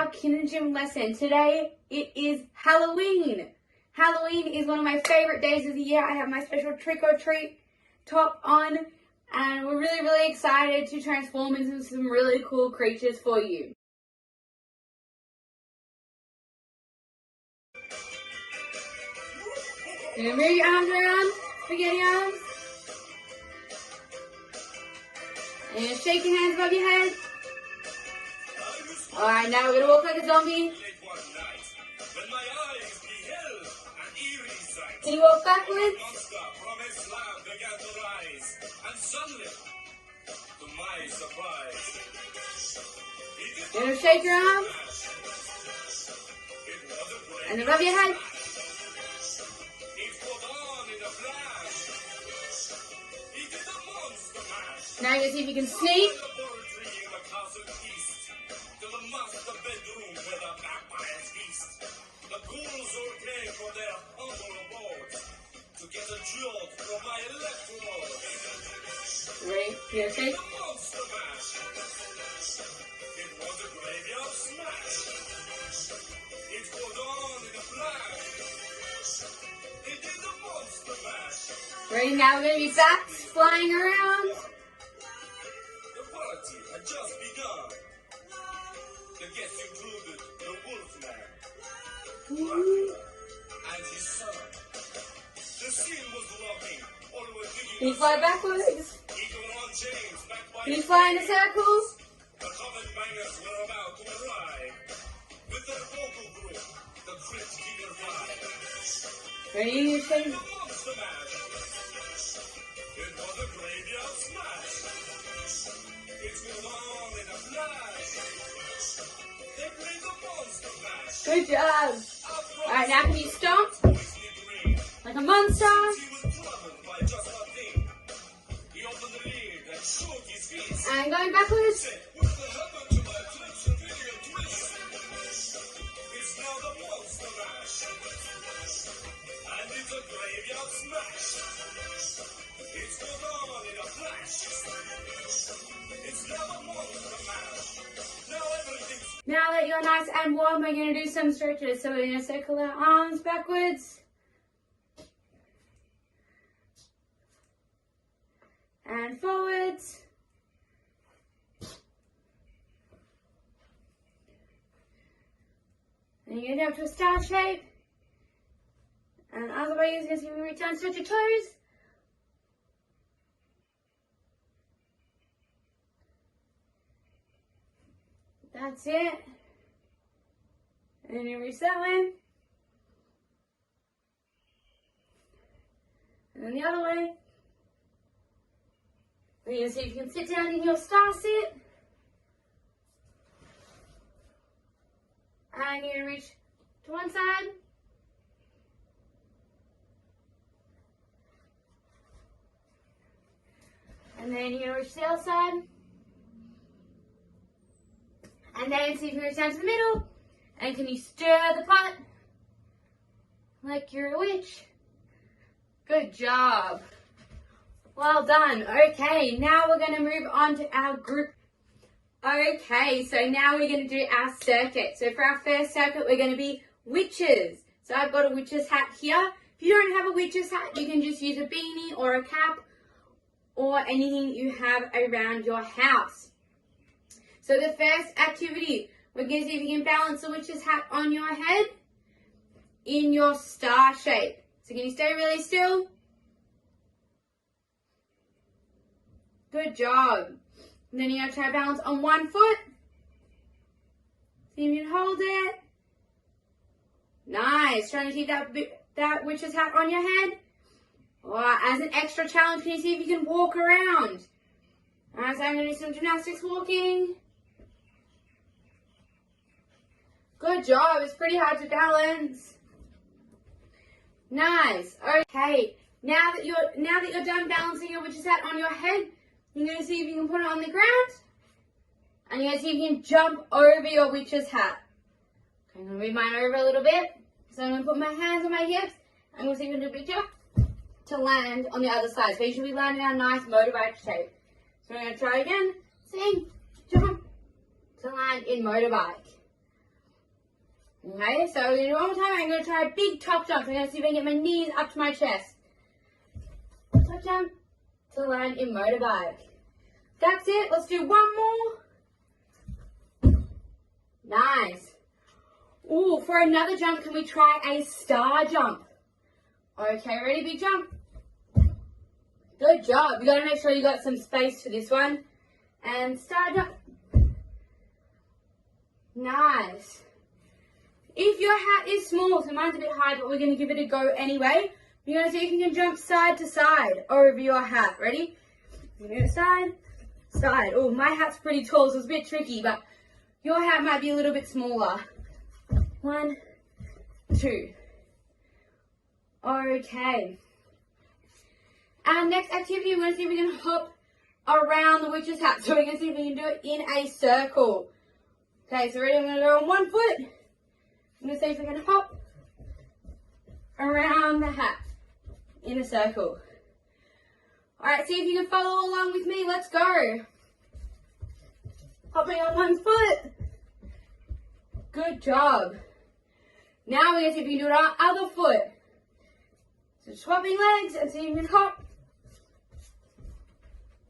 our Kinder Gym lesson. Today it is Halloween. Halloween is one of my favorite days of the year. I have my special trick or treat top on and we're really excited to transform into some really cool creatures for you. You're gonna move your arms around, spaghetti arms. And shake your hands above your head. Alright, now we're gonna walk like a zombie. Can you walk backwards? You're gonna shake your arms. And above your head. Now you're gonna see if you can sneak. Ready? You gonna shake? Ready? Now we're gonna be bats flying around. Just begun. The guests included the Wolfman, and his son. The scene was loving, always thinking. Can you fly backwards? James, Can you fly in a circle? The common bangers were about to arrive. With their vocal group, the Crypt Keeper 5. Ready? You shake? The Monster Mash. It was a graveyard smash. It's going on in a flash. They played the Monster Mash. Good job. Alright, now can you stomp? Like a monster. He was troubled by just one thing. He opened the lid and shook his feet. And going backwards. What the happened to my tricks and video twist? It's now the Monster Mash. And it's a graveyard smash. It's going on in a flash. It's now the Monster Mash. Now everything's... Now that you're nice and warm, we're going to do some stretches. So we're going to circle our arms backwards. And forwards. And you're going to jump to a star shape. And other way you're going to see me reach down, stretch your toes. That's it. And then you reach that way. And then the other way. And you're going to see if you can sit down in your star sit. And you're going to reach to one side. And then you're going to reach to the other side. And then see if you reach down to the middle. And can you stir the pot? Like you're a witch. Good job. Well done. Okay, now we're going to move on to our group. Okay, so now we're going to do our circuit. So for our first circuit, we're going to be witches. So I've got a witch's hat here. If you don't have a witch's hat, you can just use a beanie or a cap or anything you have around your house. So the first activity, we're going to see if you can balance the witch's hat on your head in your star shape. So can you stay really still? Good job. And then you're going to try to balance on one foot. See if you can hold it. Nice. Trying to keep that witch's hat on your head. Alright, as an extra challenge, can you see if you can walk around? Alright, so I'm going to do some gymnastics walking. Good job. It's pretty hard to balance. Nice. Okay. Now that you're done balancing your witch's hat on your head, you're going to see if you can put it on the ground. And you're going to see if you can jump over your witch's hat. Okay, I'm going to move mine over a little bit. So I'm going to put my hands on my hips. I'm going to see if I can do a big jump to land on the other side. So you should be landing on a nice motorbike shape. So we're going to try again. Same jump to land in motorbike. Okay, so we're going to do it one more time. I'm going to try a big top jump. So I'm going to see if I can get my knees up to my chest. Top jump to land in motorbike. That's it. Let's do one more. Nice. Ooh, for another jump, can we try a star jump? Okay, ready? Big jump. Good job. You got to make sure you got some space for this one. And star jump. Nice. If your hat is small, so mine's a bit high, but we're going to give it a go anyway. You're going to see if you can jump side to side over your hat. Ready? You're going to do side, side. Oh, my hat's pretty tall, so it's a bit tricky, but your hat might be a little bit smaller. 1, 2. Okay. Our next activity, we're going to see if we can hop around the witch's hat. So we're going to see if we can do it in a circle. Okay, so ready? I'm going to go on one foot. I'm going to see if we can hop around the hat in a circle. Alright, see if you can follow along with me. Let's go. Hopping on one foot. Good job. Now we're going to see if we can do it on our other foot. So swapping legs and see if you can hop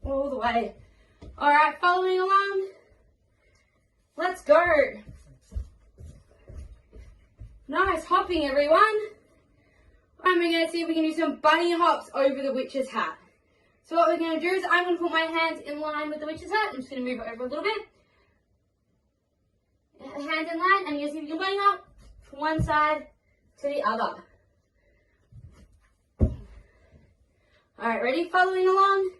all the way. Alright, following along. Let's go. Nice hopping, everyone. And we're going to see if we can do some bunny hops over the witch's hat. So what we're going to do is I'm going to put my hands in line with the witch's hat. I'm just going to move it over a little bit. Hands in line, and you're going to see if you can bunny hop from one side to the other. Alright, ready? Following along.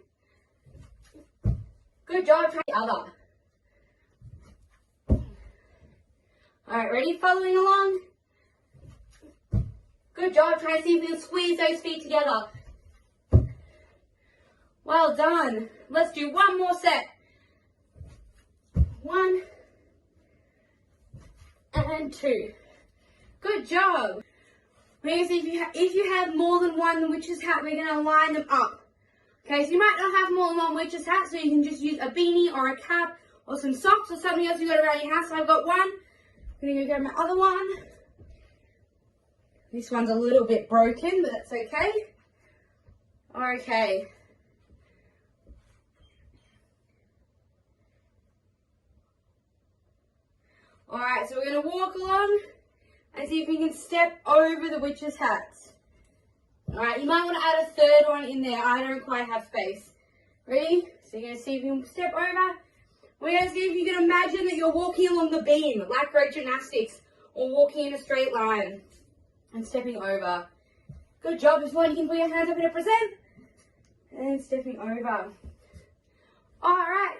Good job, try the other. Alright, ready? Following along. Good job, try to see if you can squeeze those feet together. Well done. Let's do one more set. 1 and 2. Good job. We're going to see if you have more than one witch's hat, we're going to line them up. Okay, so you might not have more than one witch's hat, so you can just use a beanie or a cap or some socks or something else you got around your house. So I've got one. I'm going to go grab my other one. This one's a little bit broken, but that's okay. Okay. Alright, so we're going to walk along and see if we can step over the witch's hats. Alright, you might want to add a third one in there. I don't quite have space. Ready? So you're going to see if you can step over. We're going to see if you can imagine that you're walking along the beam, like great gymnastics, or walking in a straight line and stepping over. Good job. If you want, you can put your hands up in a present and stepping over. Alright,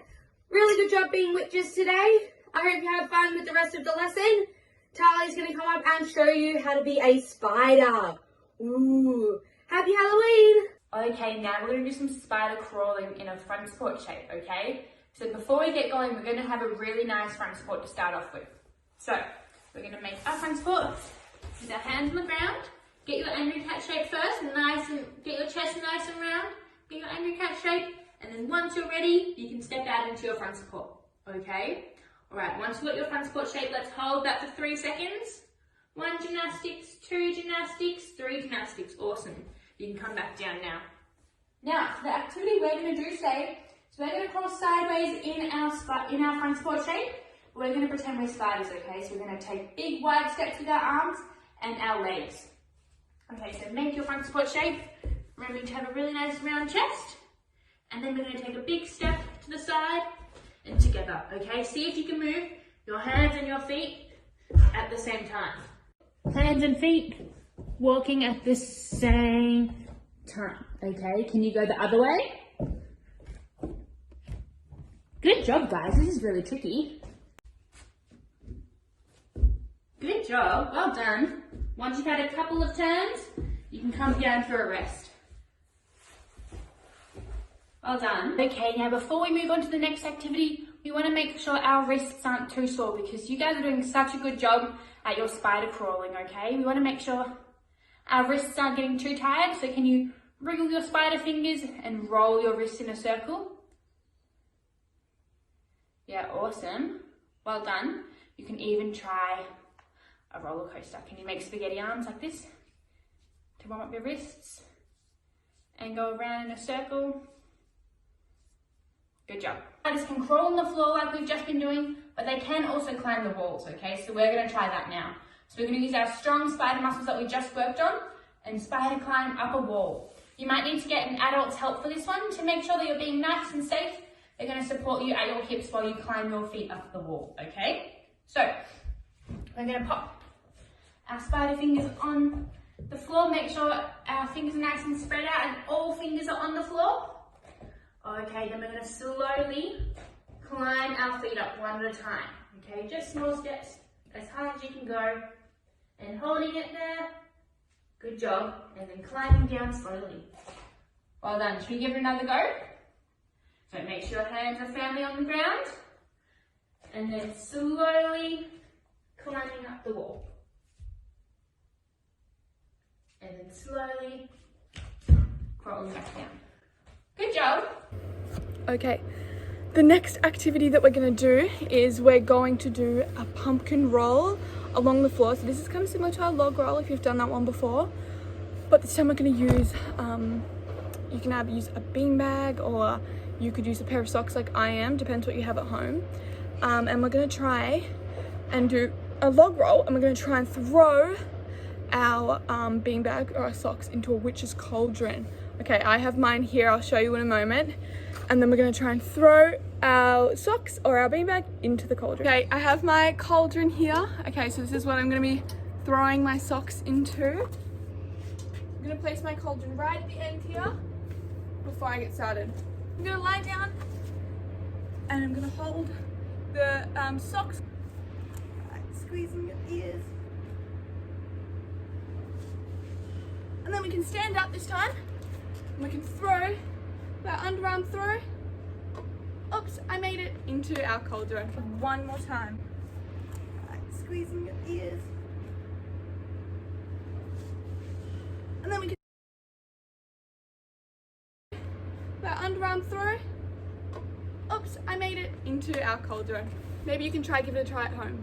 really good job being witches today. I hope you have fun with the rest of the lesson. Tali's going to come up and show you how to be a spider. Ooh, happy Halloween! Okay, now we're going to do some spider crawling in a front support shape, okay? So before we get going, we're going to have a really nice front support to start off with. So, we're going to make our front support with our hands on the ground. Get your angry cat shape first, get your chest nice and round. Get your angry cat shape, and then once you're ready, you can step out into your front support, okay? Alright, once you've got your front support shape, let's hold that for 3 seconds. 1 gymnastics, 2 gymnastics, 3 gymnastics. Awesome. You can come back down now. Now, the activity we're going to do today, so we're going to cross sideways in our front support shape. We're going to pretend we're spiders, okay? So we're going to take big wide steps with our arms and our legs. Okay, so make your front support shape. Remember to have a really nice round chest. And then we're going to take a big step to the side and together, okay? See if you can move your hands and your feet at the same time. Hands and feet walking at the same time, okay? Can you go the other way? Good job, guys. This is really tricky. Good job. Well done. Once you've had a couple of turns, you can come down for a rest. Well done. Okay, now before we move on to the next activity, we want to make sure our wrists aren't too sore because you guys are doing such a good job at your spider crawling, okay? We want to make sure our wrists aren't getting too tired, so can you wriggle your spider fingers and roll your wrists in a circle? Yeah, awesome. Well done. You can even try a roller coaster. Can you make spaghetti arms like this to warm up your wrists and go around in a circle? Good job. Spiders can crawl on the floor like we've just been doing, but they can also climb the walls, okay? So we're going to try that now. So we're going to use our strong spider muscles that we just worked on and spider climb up a wall. You might need to get an adult's help for this one to make sure that you're being nice and safe. They're going to support you at your hips while you climb your feet up the wall, okay? So we're going to pop our spider fingers on the floor. Make sure our fingers are nice and spread out and all fingers are on the floor. Okay, then we're going to slowly climb our feet up one at a time. Okay, just small steps, as high as you can go, and holding it there. Good job, and then climbing down slowly. Well done. Should we give it another go? So make sure your hands are firmly on the ground, and then slowly climbing up the wall. And then slowly crawling back down. Good job. Okay, the next activity that we're going to do is we're going to do a pumpkin roll along the floor. So this is kind of similar to our log roll if you've done that one before, but this time we're going to use you can either use a beanbag or you could use a pair of socks like I am, depends what you have at home. And we're going to try and do a log roll, and we're going to try and throw our beanbag or our socks into a witch's cauldron. Okay, I have mine here, I'll show you in a moment. And then we're going to try and throw our socks or our beanbag into the cauldron. Okay, I have my cauldron here. Okay, so this is what I'm going to be throwing my socks into. I'm going to place my cauldron right at the end here before I get started. I'm going to lie down and I'm going to hold the socks. Right, squeezing your ears. And then we can stand up this time. And we can throw our underarm throw. Oops, I made it into our cauldron. One more time. Right, squeezing your ears. And then we can our underarm throw. Oops, I made it into our cauldron. Maybe you can give it a try at home.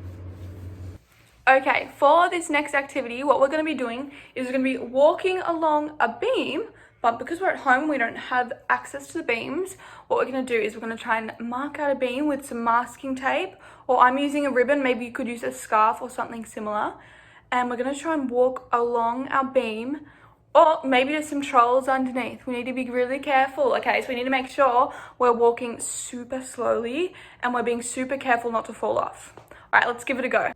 Okay, for this next activity, what we're going to be doing is we're going to be walking along a beam, but because we're at home, we don't have access to the beams. What we're going to do is we're going to try and mark out a beam with some masking tape, or I'm using a ribbon. Maybe you could use a scarf or something similar. And we're going to try and walk along our beam, or maybe there's some trolls underneath. We need to be really careful. Okay, so we need to make sure we're walking super slowly and we're being super careful not to fall off. All right, let's give it a go.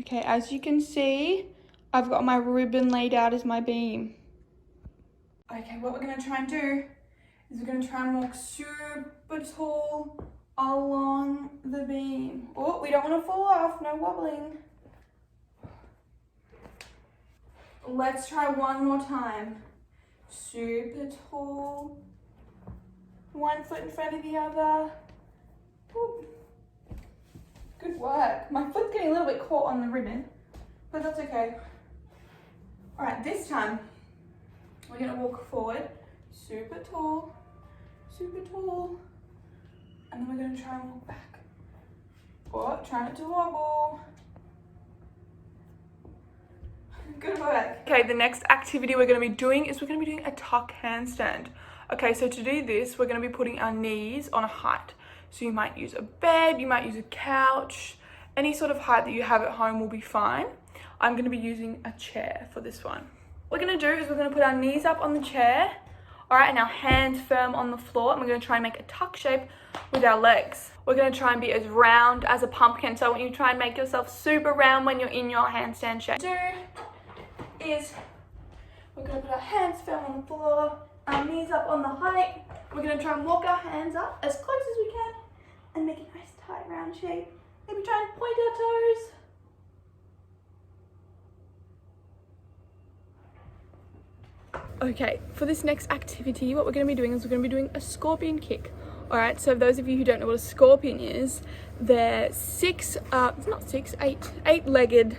Okay, as you can see, I've got my ribbon laid out as my beam. Okay, what we're going to try and do is we're going to try and walk super tall along the beam. Oh, we don't want to fall off, no wobbling. Let's try one more time. Super tall. One foot in front of the other. Ooh. Good work. My foot's getting a little bit caught on the ribbon, but that's okay. All right, this time we're gonna walk forward, super tall, and then we're gonna try and walk back. Oh, try not to wobble. Good work. Okay, the next activity we're gonna be doing is we're gonna be doing a tuck handstand. Okay, so to do this, we're gonna be putting our knees on a height. So you might use a bed, you might use a couch, any sort of height that you have at home will be fine. I'm gonna be using a chair for this one. What we're gonna do is we're gonna put our knees up on the chair, all right, and our hands firm on the floor, and we're gonna try and make a tuck shape with our legs. We're gonna try and be as round as a pumpkin. So when you try and make yourself super round when you're in your handstand shape. Is we're going to put our hands firm on the floor, our knees up on the height. We're going to try and walk our hands up as close as we can and make a nice tight round shape. Maybe try and point our toes. Okay, for this next activity, what we're going to be doing is we're going to be doing a scorpion kick. All right, so those of you who don't know what a scorpion is, they're eight-legged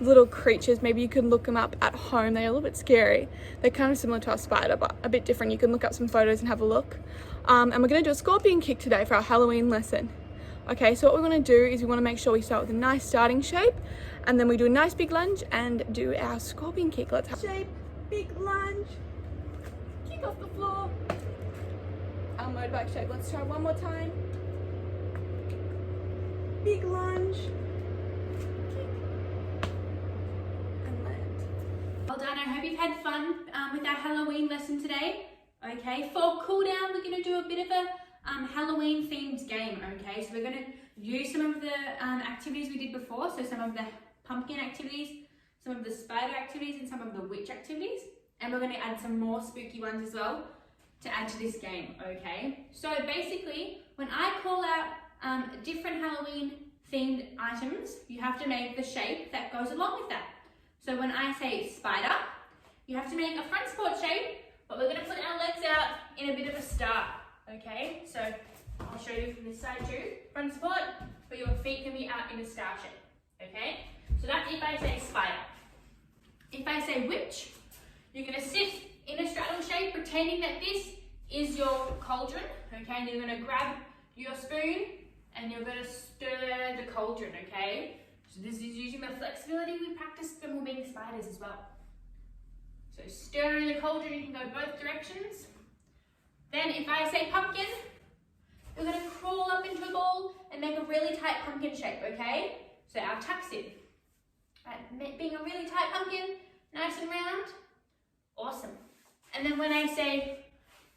little creatures. Maybe you can look them up at home. They're a little bit scary. They're kind of similar to a spider, but a bit different. You can look up some photos and have a look. And we're going to do a scorpion kick today for our Halloween lesson. Okay, so what we're going to do is we want to make sure we start with a nice starting shape, and then we do a nice big lunge and do our scorpion kick. Let's have shape, big lunge, kick off the floor. Our motorbike shape. Let's try one more time. Big lunge, kick, and land. Well done. I hope you've had fun with our Halloween lesson today. Okay, for Cooldown, we're going to do a bit of a Halloween themed game. Okay, so we're going to use some of the activities we did before, so some of the pumpkin activities, some of the spider activities, and some of the witch activities, and we're going to add some more spooky ones as well to add to this game. Okay, so basically when I call out different Halloween themed items, you have to make the shape that goes along with that. So when I say spider, you have to make a front support shape, but we're going to put our legs out in a bit of a star. Okay, so I'll show you from this side too. Front support, but your feet can be out in a star shape. Okay, so that's if I say spider. If I say witch, you're going to sit in a straddle shape, pretending that this is your cauldron. Okay, and you're going to grab your spoon and you're going to stir the cauldron. Okay, so this is using the flexibility we practiced when we're being spiders as well. So stirring the cauldron, you can go both directions. Then if I say pumpkin, you're going to crawl up into a ball and make a really tight pumpkin shape, okay? So our tuck's in. Right, being a really tight pumpkin, nice and round, awesome. And then when I say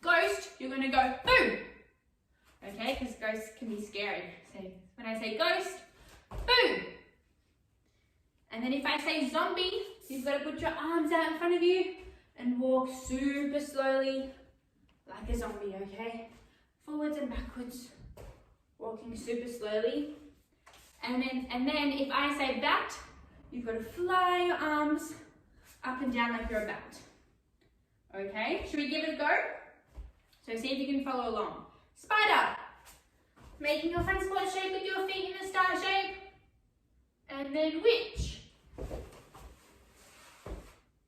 ghost, you're going to go boom, okay? Because ghosts can be scary. So when I say ghost, boom. And then if I say zombie, you've got to put your arms out in front of you and walk super slowly like a zombie, okay? Forwards and backwards, walking super slowly. And then if I say bat, you've got to fly your arms up and down like you're a bat. Okay, should we give it a go? So see if you can follow along. Spider, making your front support shape with your feet in a star shape. And then witch,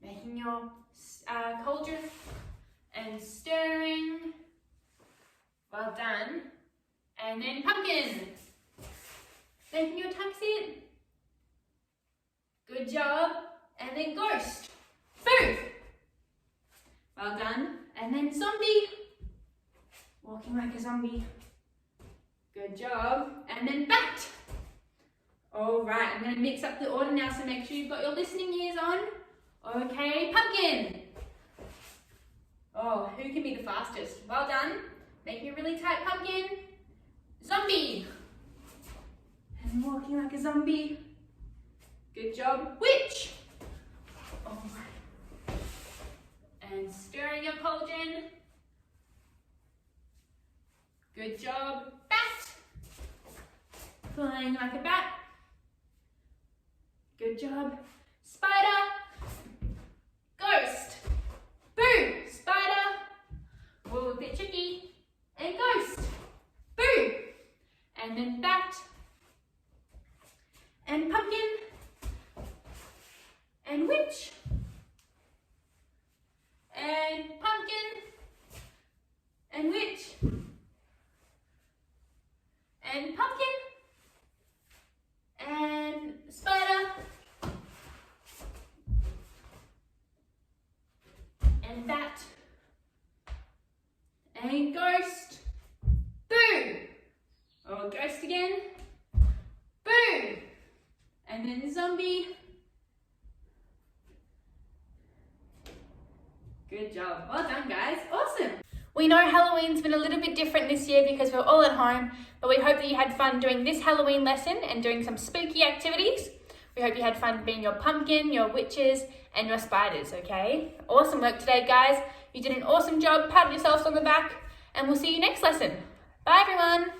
making your cauldron and stirring. Well done. And then pumpkin, making your tucks in. Good job. And then ghost, boom. Well done. And then zombie, walking like a zombie. Good job. And then bat. All right, I'm going to mix up the order now, so make sure you've got your listening ears on. Okay, pumpkin. Oh, who can be the fastest? Well done. Making a really tight pumpkin. Zombie. And walking like a zombie. Good job. Witch. Oh. And stirring your cauldron. Good job. Bat. Flying like a bat. Good job. Spider. Ghost. Boom. Spider. Whoa, a bit tricky. And ghost. Boom. And then bat. And pumpkin. And witch. And pumpkin. And witch. And pumpkin. And spider. And bat. And ghost. Boom. Oh, ghost again. Boom. And then zombie. Good job. Well done, guys. Awesome. We know Halloween's been a little bit different this year because we're all at home, but we hope that you had fun doing this Halloween lesson and doing some spooky activities. We hope you had fun being your pumpkin, your witches, and your spiders, okay? Awesome work today, guys. You did an awesome job. Pat yourselves on the back, and we'll see you next lesson. Bye, everyone.